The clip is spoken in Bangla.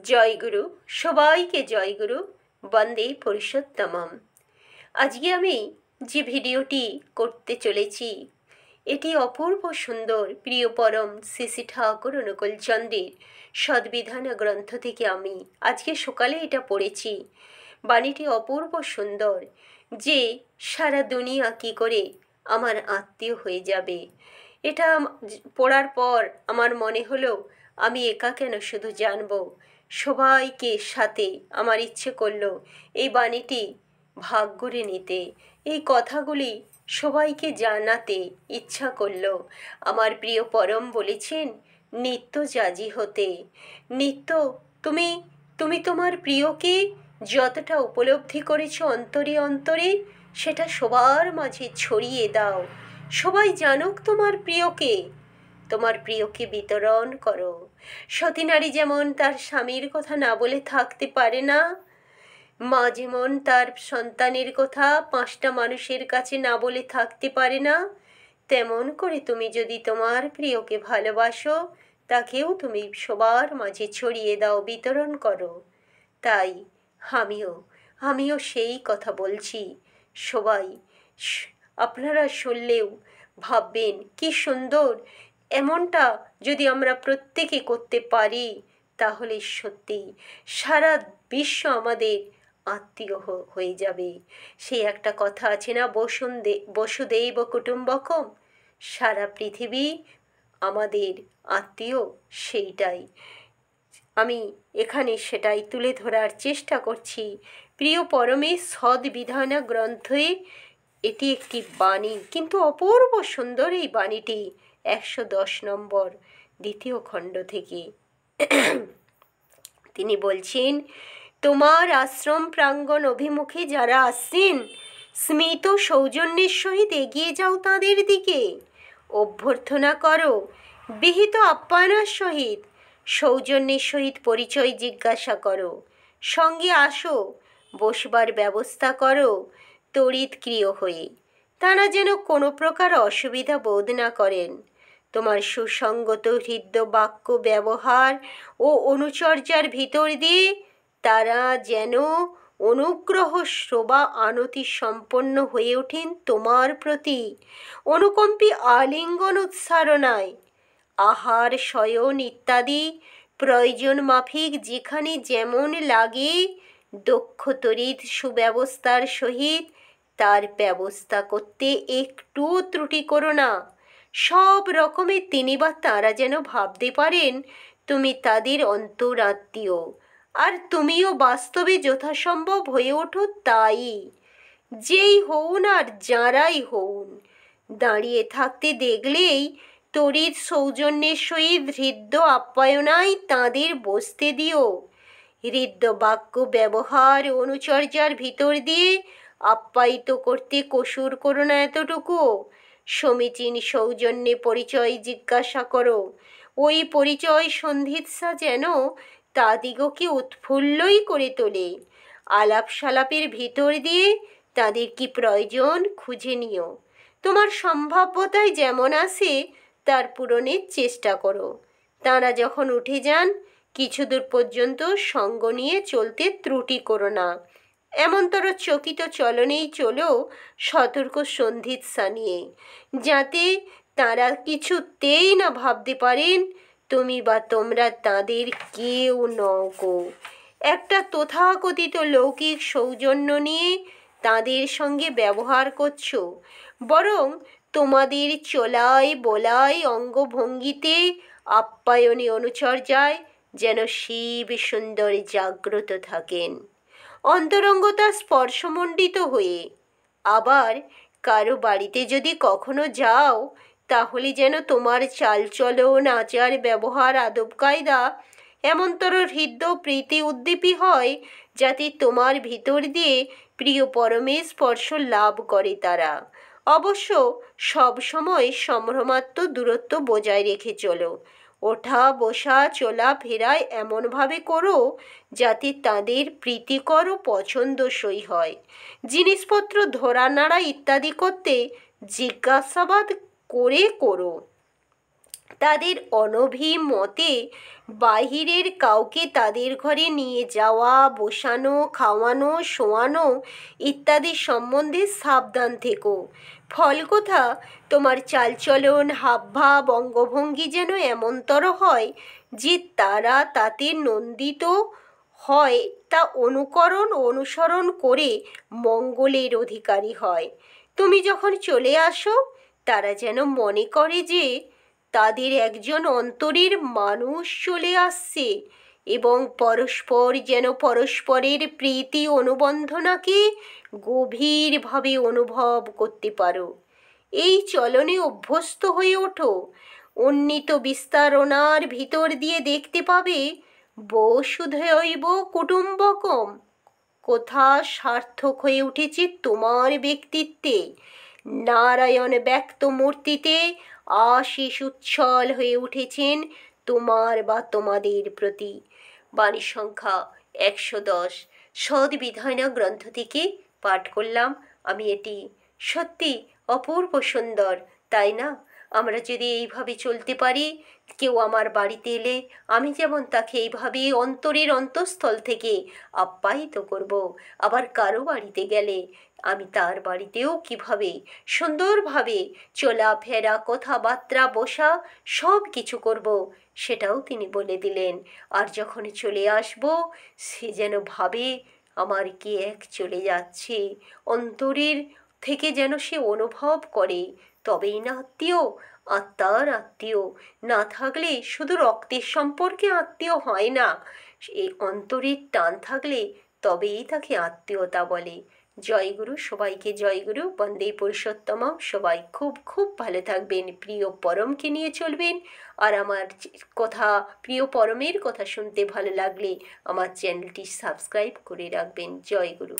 জয়গুরু, সবাইকে জয়গুরু, বন্দে পুরুষোত্তমম। আজকে আমি যে ভিডিওটি করতে চলেছি এটি অপূর্ব সুন্দর প্রিয় পরম শ্রী শ্রী ঠাকুর অনুকূলচন্দ্রের সদ্বিধান গ্রন্থ থেকে আমি আজকে সকালে এটা পড়েছি। বাণীটি অপূর্ব সুন্দর যে সারা দুনিয়া কী করে আমার আত্মীয় হয়ে যাবে। এটা পড়ার পর আমার মনে হলো আমি একা কেন শুধু জানবো, সবাইকে সাথে আমার ইচ্ছে করলো এই বাণীটি ভাগ করে নিতে, এই কথাগুলি সবাইকে জানাতে ইচ্ছা করলো। আমার প্রিয় পরম বলেছেন নিত্য জাজি হতে। নিত্য তুমি তুমি তোমার প্রিয়কে যতটা উপলব্ধি করেছো অন্তরে অন্তরে, সেটা সবার মাঝে ছড়িয়ে দাও। সবাই জানুক তোমার প্রিয়কে, তোমার প্রিয়কে বিতরণ করো। সতী নারী যেমন তার স্বামীর কথা না বলে থাকতে পারে না, মা যেমন তার সন্তানের কথা 5টা মানুষের কাছে না বলে থাকতে পারে না, তেমন করে তুমি যদি তোমার প্রিয়কে ভালোবাসো, তাকেও তুমি সবার মাঝে ছড়িয়ে দাও, বিতরণ করো। তাই আমিও সেই কথা বলছি। সবাই আপনারা শুনলেও ভাববেন কি সুন্দর। এমনটা যদি আমরা প্রত্যেকে করতে পারি, তাহলে সত্যি সারা বিশ্ব আমাদের আত্মীয় হয়ে যাবে। সেই একটা কথা আছে না, বসুদেব কুটুম্বকম, সারা পৃথিবী আমাদের আত্মীয়। সেইটাই আমি এখানে সেটাই তুলে ধরার চেষ্টা করছি। প্রিয় পরমের সদ্বিধানা গ্রন্থে এটি একটি বাণী, কিন্তু অপূর্ব সুন্দর এই বাণীটি 110 নম্বর 2য় খণ্ড থেকে তিনি বলছেন, তোমার আশ্রম প্রাঙ্গণ অভিমুখে যারা আসছেন, স্মিত সৌজন্যের সহিত এগিয়ে যাও তাদের দিকে, অভ্যর্থনা করো বিহিত আপ্যায়নের সহিত, সৌজন্যের সহিত পরিচয় জিজ্ঞাসা করো, সঙ্গে আসো, বসবার ব্যবস্থা করো তড়িৎক্রিয় হয়ে। তারা যেন কোনো প্রকার অসুবিধা বোধ না করেন। তোমার সুসঙ্গত হৃদ্য বাক্য ব্যবহার ও অনুচর্যার ভিতর দিয়ে তারা যেন অনুগ্রহ শ্রোবা আনতি সম্পন্ন হয়ে ওঠেন তোমার প্রতি অনুকম্পী আলিঙ্গন উৎসারণায়। আহার শয়ন ইত্যাদি প্রয়োজন মাফিক যেখানে যেমন লাগে দক্ষ তড়িৎ সুব্যবস্থার সহিত তার ব্যবস্থা করতে একটুও ত্রুটি করো না। সব রকমের তিনি বা তারা যেন ভাবতে পারেন তুমি তাদের অন্তরাত্মীয়, আর তুমিও বাস্তবে যথাসম্ভব হয়ে ওঠো তাই। যেই হউন আর যাঁরাই হউন, দাঁড়িয়ে থাকতে দেখলেই তড়িৎ সৌজন্যের সহিত হৃদ্য আপ্যায়নায় তাঁদের বসতে দিও। হৃদ্য বাক্য ব্যবহার অনুচর্যার ভিতর দিয়ে আপ্যায়িত করতে কসুর করো না এতটুকু। সমীচীন সৌজন্যে পরিচয় জিজ্ঞাসা করো। ওই পরিচয় সন্ধিৎসা যেন তাদিগকে উৎফুল্লই করে তোলে। আলাপ সালাপের ভিতর দিয়ে তাদের কি প্রয়োজন খুঁজে নিও। তোমার সম্ভাব্যতায় যেমন আসে তার পূরণের চেষ্টা করো। তাঁরা যখন উঠে যান কিছু দূর পর্যন্ত সঙ্গ নিয়ে চলতে ত্রুটি করো না। এমনতর চকিত চলনেই চলো সতর্ক সন্ধিৎসা নিয়ে, যাতে তাঁরা কিছুতেই না ভাবতে পারেন তুমি বা তোমরা তাঁদের কেউ নও গো। একটা তথাকথিত লৌকিক সৌজন্য নিয়ে তাঁদের সঙ্গে ব্যবহার করছো, বরং তোমাদের চলায় বলায় অঙ্গভঙ্গিতে আপ্যায়নী অনুচর্যায় যেন শিব সুন্দর জাগ্রত থাকেন, অন্তরঙ্গতা স্পর্শমণ্ডিত হয়ে। আবার কারো বাড়িতে যদি কখনো যাও, তাহলে যেন তোমার চালচলন আচার ব্যবহার আদব কায়দা এমনতর হৃদ্য প্রীতি উদ্দীপী হয়, যাতে তোমার ভিতর দিয়ে প্রিয় পরমের স্পর্শ লাভ করে তারা। অবশ্য সবসময় সম্ভ্রমাত্ম দূরত্ব বজায় রেখে চলো। ওঠা বসা চলা ফেরায় এমনভাবে করো যাতে তাদের প্রীতিকর ও পছন্দসই হয়। জিনিসপত্র ধরা নাড়া ইত্যাদি করতে জিজ্ঞাসাবাদ করে করো। তাদের অনভিমতে বাহিরের কাউকে তাদের ঘরে নিয়ে যাওয়া, বসানো, খাওয়ানো, শোয়ানো ইত্যাদি সম্বন্ধে সাবধান থেকো। ফল কথা, তোমার চালচলন, হাবভাব, অঙ্গভঙ্গি যেন এমনতর হয় যে তারা তাতে নন্দিত হয়, তা অনুকরণ ও অনুসরণ করে মঙ্গলের অধিকারী হয়। তুমি যখন চলে আসো, তারা যেন মনে করে যে তাদের একজন অন্তরের মানুষ চলে আসছে, এবং পরস্পর যেন পরস্পরের প্রীতি অনুবন্ধনাকে গভীরভাবে অনুভব করতে পারো। এই চলনে অভ্যস্ত হয়ে ওঠো। উন্নীত বিস্তারণার ভিতর দিয়ে দেখতে পাবে বসুধৈব কুটুম্বকম কথা সার্থক হয়ে উঠেছে তোমার ব্যক্তিত্বে। নারায়ণ ব্যক্ত মূর্তিতে আশিস উচ্ছল হয়ে উঠেছেন তোমার বা তোমাদের প্রতি। বাণী সংখ্যা 110 সদ্বিধায়না গ্রন্থ থেকে পাঠ করলাম আমি। এটি সত্যি অপূর্ব সুন্দর, তাই না? আমরা যদি এইভাবে চলতে পারি, কেউ আমার বাড়িতে এলে আমি যেমন তাকে এইভাবে অন্তরের অন্তঃস্থল থেকে আপ্যায়িত করব, আবার কারো বাড়িতে গেলে আমি তার বাড়িতেও কিভাবে সুন্দরভাবে চলাফেরা, কথাবার্তা, বসা সব কিছু করব, সেটাও তিনি বলে দিলেন। আর যখন চলে আসব, সে যেন ভাবে আমার কে এক চলে যাচ্ছে, অন্তরের থেকে যেন সে অনুভব করে, তবেই না আত্মীয়। আত্মার আত্মীয় না থাকলে শুধু রক্তের সম্পর্কে আত্মীয় হয় না, এই অন্তরের টান থাকলে তবেই তাকে আত্মীয়তা বলে। জয়গুরু, সবাইকে জয়গুরু, বন্দে পুরুষোত্তমম। সবাই খুব খুব ভালো থাকবেন, প্রিয় পরমকে নিয়ে চলবেন। আর আমার কথা, প্রিয় পরমের কথা শুনতে ভালো লাগলে আমার চ্যানেলটি সাবস্ক্রাইব করে রাখবেন। জয়গুরু।